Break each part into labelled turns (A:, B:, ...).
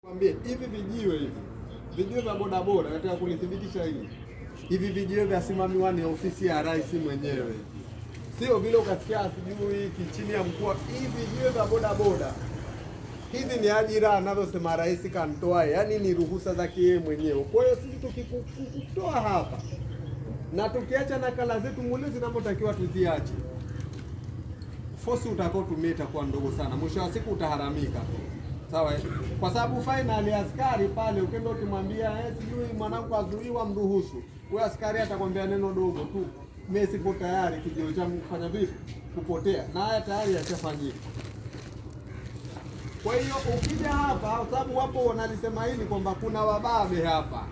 A: Mwambie hivi vijiwe vya bodaboda, nataka kulithibitisha hili. Hivi vijiwe vyasimamiwa ni ofisi ya rais mwenyewe, sio vile ukasikia sijui chini ya mkuu. Hivi vijiwe vya bodaboda hizi ni ajira anazosema rais kantoa, yani ni ruhusa zake yeye mwenyewe. Kwa hiyo sisi tukikutoa hapa na tukiacha nakala zetu mule zinapotakiwa tuziache, fosi utakao tumia itakuwa ndogo sana, mwisho wa siku utaharamika. Sawa, kwa sababu finally askari pale ukienda ukimwambia sijui mwanangu azuiwa, mruhusu, wewe askari atakwambia neno dogo tu, mimi sipo tayari kijio changu kufanya vipi, kupotea, na haya tayari yashafanyika. Kwa hiyo ukija hapa, kwa sababu wapo wanalisema hili kwamba kuna wababe hapa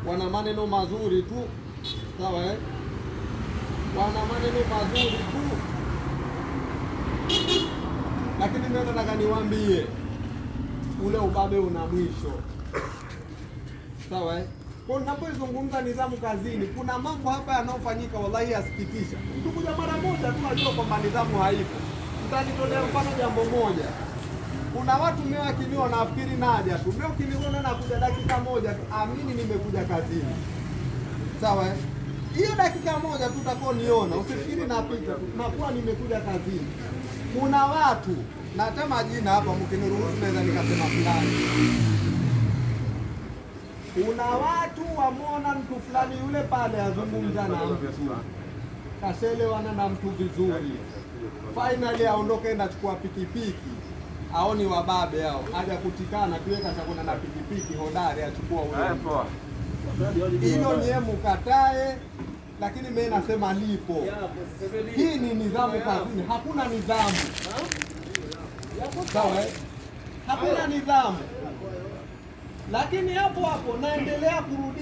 A: wana maneno mazuri tu, sawa wana maneno mazuri tu, lakini mimi nataka niwaambie ule ubabe una mwisho, sawa Kwa ninapozungumza nidhamu kazini, kuna mambo hapa yanayofanyika wallahi yasikitisha. Mtukuja mara moja tunajua kwamba nidhamu haipo. Mtanitolea mfano jambo moja. Kuna watu mimi akiniona nafikiri naja tu. Mimi ukiniona nakuja dakika moja tu, amini nimekuja kazini. Sawa Hiyo dakika moja tu utakoniona, usifikiri napita tu, nakuwa nimekuja kazini. Kuna watu na hata majina hapa mkiniruhusu naweza nikasema fulani. Kuna watu wamwona mtu fulani yule pale azungumza na mtu, kaselewana na mtu vizuri, finally aondoke na chukua pikipiki, aoni wababe hao, haja kutikana kiweka chakuna na pikipiki hodari achukua ule. Hilo nyewe mukatae, lakini mimi nasema lipo. Hii ni nidhamu kazini, hakuna nidhamu. Sawa hakuna nidhamu. Lakini hapo naendelea kurudi